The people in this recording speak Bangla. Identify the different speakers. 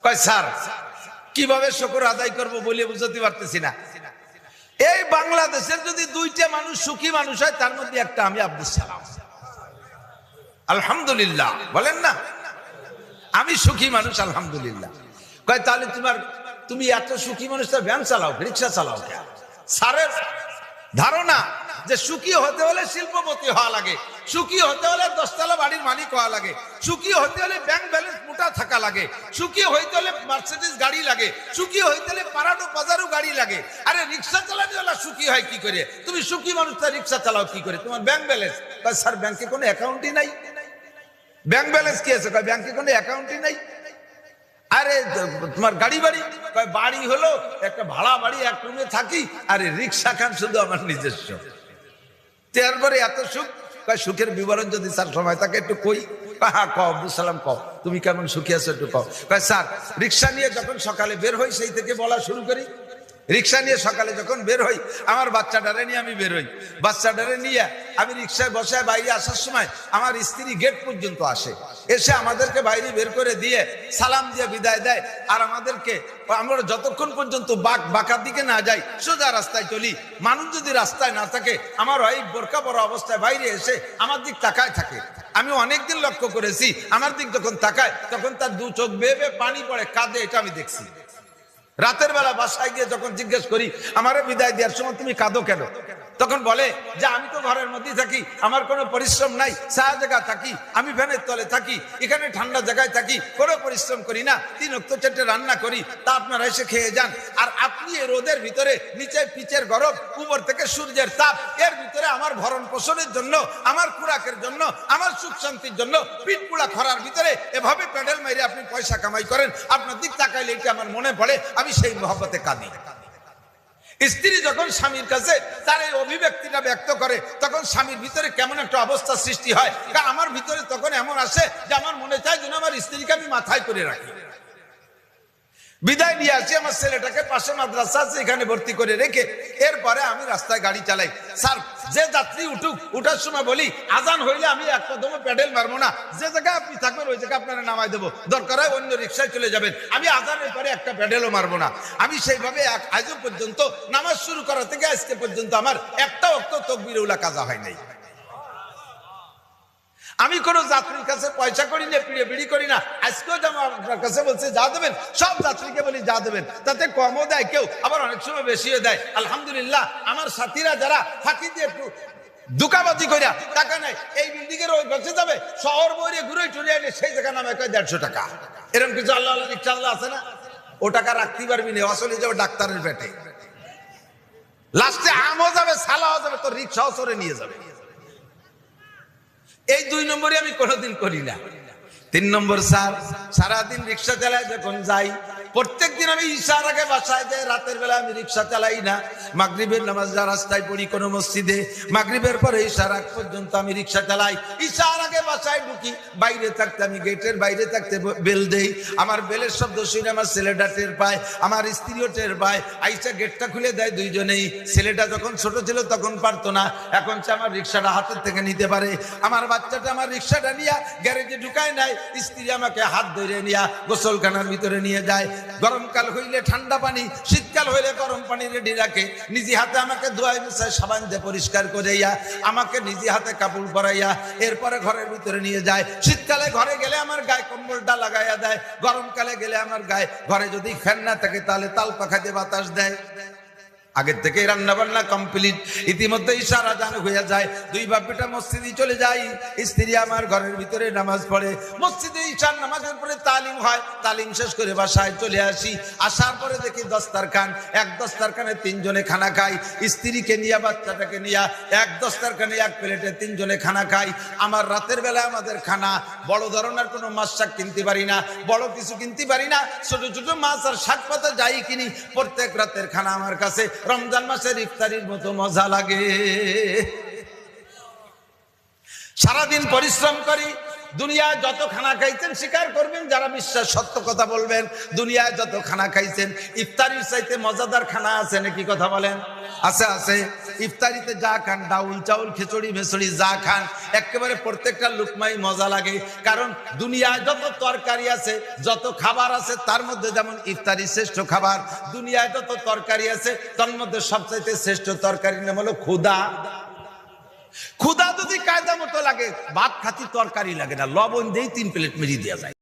Speaker 1: কয় স্যার কিভাবে শুকর আদায় করব বলে বুঝতে পারতেছি না। এই বাংলাদেশের যদি দুইটা মানুষ সুখী মানুষ হয় তার মধ্যে একটা আমি আব্দুল সালাম। আলহামদুলিল্লাহ বলেন না, আমি সুখী মানুষ আলহামদুলিল্লাহ। কয় তাহলে তুমি এত সুখী মানুষ তা ভ্যান চালাও, রিক্সা চালাও কেন? স্যারের ধারণা যে সুখী হতে হলে শিল্পপতি হওয়া লাগে, সুখী হতে হলে 10 তলা বাড়ির মালিক হওয়া লাগে, সুখী হতে হলে ব্যাংক ব্যালেন্স মোটা থাকা লাগে, সুখী হইতে হলে মার্সিডিজ গাড়ি লাগে, সুখী হইতে হলে পারাডো বাজারও গাড়ি লাগে। আরে রিক্সা চালানোওয়ালা সুখী হয় কি করে? তুমি সুখী মানুষ তা রিক্সা চালাও কি করে? তোমার ব্যাংক ব্যালেন্স? স্যার ব্যাংকে কোনো অ্যাকাউন্টই নাই। ব্যাংক ব্যালেন্স কি আছে? ব্যাংকে কোনো অ্যাকাউন্টই নাই। আরে তোমার গাড়ি বাড়ি? বাড়ি হলো একটা ভাড়া বাড়ি, এক রুমে থাকি। আরে রিক্সা খান শুধু আমার নিজস্ব। তারপরে এত সুখ? সুখের বিবরণ যদি স্যার সময় থাকে একটু কই। হ্যাঁ কও আব্দুল সালাম কও, তুমি কেমন সুখী আছো একটু কও। স্যার রিক্সা নিয়ে যখন সকালে বের হই সেই থেকে বলা শুরু করি। রিক্সা নিয়ে সকালে যখন বের হই, আমার বাচ্চাটারে নিয়ে আমি বের হই। বাচ্চাটারে নিয়ে আমি রিক্সায় বসে বাইরে আসার সময় আমার স্ত্রী গেট পর্যন্ত আসে, এসে আমাদেরকে বাইরে বের করে দিয়ে সালাম দিয়ে বিদায় দেয়। আর আমাদেরকে, আমরা যতক্ষণ পর্যন্ত বাঁকার দিকে না যাই সোজা রাস্তায় চলি। মানুষ যদি রাস্তায় না থাকে, আমার ওই বোরকা পরা অবস্থায় বাইরে এসে আমার দিক তাকায় থাকে। আমি অনেকদিন লক্ষ্য করেছি, আমার দিক যখন তাকায় তখন তার দু চোখ বেয়ে পানি পড়ে, কাঁদে, এটা আমি দেখছি। রাতের বেলা বাসায় গিয়ে যখন জিজ্ঞেস করি আমারে বিদায় দেওয়ার সময় তুমি কাঁদো কেন, তখন বলে যে আমি তো ঘরের মধ্যে থাকি, আমার কোনো পরিশ্রম নাই, ছায়া জায়গা থাকি, আমি ফ্যানের তলে থাকি, এখানে ঠান্ডা জায়গায় থাকি, কোনো পরিশ্রম করি না, 3 ওয়াক্ত 4টে রান্না করি, তা আপনারা এসে খেয়ে যান। আর আপনি এই রোদের ভিতরে, নিচে পিচের গরম, উপর থেকে সূর্যের তাপ, এর ভিতরে আমার ভরণ পোষণের জন্য, আমার খুরাকের জন্য, আমার সুখ শান্তির জন্য পিঠ পুড়া খরার ভিতরে এভাবে প্যাডেল মেরে আপনি পয়সা কামাই করেন। আপনার দিক তাকাইলে এটা আমার মনে পড়ে, আমি সেই মহব্বতে কাঁদি। স্ত্রী যখন স্বামীর কাছে তার এই অভিব্যক্তিটা ব্যক্ত করে, তখন স্বামীর ভিতরে কেমন একটা অবস্থা সৃষ্টি হয়। কারণ আমার ভিতরে তখন এমন আসে যে আমার মনে চায় যেন আমার স্ত্রীকে আমি মাথায় করে রাখি। বিদায় নিয়ে আসি আমার ছেলেটাকে, পাশে মাদ্রাসা আছে, এখানে ভর্তি করে রেখে এরপরে আমি রাস্তায় গাড়ি চালাই। স্যার যে যাত্রী উঠুক, উঠার সময় বলি আজান হইলে আমি এক কদমে প্যাডেল মারবো না, যে জায়গায় আপনি থাকবেন ওই জায়গায় আপনারা নামাই দেবো, দরকার হয় অন্য রিক্সায় চলে যাবেন, আমি আজানের পরে একটা প্যাডেলও মারবো না। আমি সেইভাবে আজও পর্যন্ত নামাজ শুরু করা থেকে আজকে পর্যন্ত আমার একটা ওয়াক্ত তাকবীরে উলা কাজা হয় নাই। আমি কোনো যাত্রীর কাছে পয়সা করি না, পিড়ে বিড়ি করি না। আজকেও যেমন আপনার কাছে বলছে যা দেবেন, সব যাত্রীকে বলি যা দেবেন, তাতে কমও দেয় কেউ, আবার অনেক সময় বেশিও দেয়। আলহামদুলিল্লাহ আমার সাথীরা যারা ফাঁকি দিয়ে একটু দুকাবাজি করিয়া টাকা নেয়, এই বিল্ডিং এর ওই পাশে যাবে, শহর বইরে ঘুরে টুরে এনে সেই জায়গা নামে 150 টাকা। এরকম কিছু আল্লাহ আল্লাহ রিক্সা আল্লাহ আছে না? ও টাকা রাখতে পারবি না, আসলে যাবে ডাক্তারের পেটে, লাস্টে আমও যাবে, সালাও যাবে, তোর রিক্সাও চড়ে নিয়ে যাবে। এই 2 নম্বরে আমি কোনোদিন করি না। 3 নম্বর, স্যার সারাদিন রিক্সা চালায় যখন যাই, প্রত্যেক দিন আমি ইশার আগে বাসায় যাই, রাতের বেলা আমি রিক্সা চালাই না। মাগরিবের নামাজ রাস্তায় পড়ি কোনো মসজিদে, মাগরিবের পরে ইশার আগ পর্যন্ত আমি রিক্সা চালাই। ইশার আগে বাসায় ঢুকি, বাইরে থাকতে আমি গেটের বাইরে থাকতে বেল দেই। আমার বেলের শব্দ শুনে আমার ছেলেটা টের পায়, আমার স্ত্রীও টের পায়, আইসা গেটটা খুলে দেয় দুইজনেই। ছেলেটা যখন ছোট ছিল তখন পারতো না, এখন সে আমার রিক্সাটা হাতের থেকে নিতে পারে। আমার বাচ্চাটা আমার রিক্সাটা নিয়ে গ্যারেজে ঢুকায় নাই, স্ত্রী আমাকে হাত ধরে নিয়ে গোসলখানার ভিতরে নিয়ে যায়। গরমকাল হইলে ঠান্ডা পানি, শীতকাল হইলে গরম পানি রেডি রাখে, নিজে হাতে আমাকে ধোয়াই মুছায়, সাবান দিয়ে পরিষ্কার করাইয়া আমাকে নিজে হাতে কাপড় পরাইয়া এরপরে ঘরের ভিতরে নিয়ে যায়। শীতকালে ঘরে গেলে আমার গায়ে কম্বলটা লাগাইয়া দেয়, গরমকালে গেলে আমার গায়ে, ঘরে যদি ফ্যান না থাকে তাহলে তাল পাখা দিয়ে বাতাস দেয়। আগের থেকে রান্না বান্না কমপ্লিট, ইতিমধ্যে ইশারা জান হয়ে যায়। 2 বাপ বেটা মসজিদে চলে যাই, স্ত্রী আমার ঘরের ভিতরে নামাজ পড়ে। মসজিদে ইশার নামাজের পরে তালিম হয়, তালিম শেষ করে বাসায় চলে আসি। আসার পরে দেখি দস্তারখান, এক দস্তারখানে 3 জনে খানা খাই, স্ত্রীকে নিয়ে বাচ্চাটাকে নিয়ে এক দস্তারখানে 1 প্লেটে 3 জনে খানা খাই। আমার রাতের বেলা আমাদের খানা বড় ধরনের কোনো মাছ শাক কিনতে পারি না, বড় কিছু কিনতে পারি না, ছোট ছোট মাছ আর শাক পাতা যাই কিনি, প্রত্যেক রাতের খানা আমার কাছে রমজান মাসের ইফতারির মতো মজা লাগে। সারাদিন পরিশ্রম করি, দুনিয়ায় যত খানা খাইছেন স্বীকার করবেন, যারা বিশ্বাস সত্য কথা বলবেন। দুনিয়ায় যত খানা খাইছেন, ইফতারির চাইতে মজাদার খানা আছে নাকি? কথা বলেন। আছে আছে। ইফতারিতে যা খান, ডাউল চাউল খিচুড়ি মেচড়ি যা খান, একেবারে প্রত্যেকটা লুকমাই মজা লাগে। কারণ দুনিয়ায় যত তরকারি আছে, যত খাবার আছে, তার মধ্যে যেমন ইফতারি শ্রেষ্ঠ খাবার, দুনিয়ায় যত তরকারি আছে তার মধ্যে সবচাইতে শ্রেষ্ঠ তরকারির নাম হলো ক্ষুধা। ক্ষুধা যদি কায়দা মতো লাগে, ভাত খাতি তরকারি লাগে না, লবণ দিয়েই 3 প্লেট মেরিয়ে দেওয়া যায়।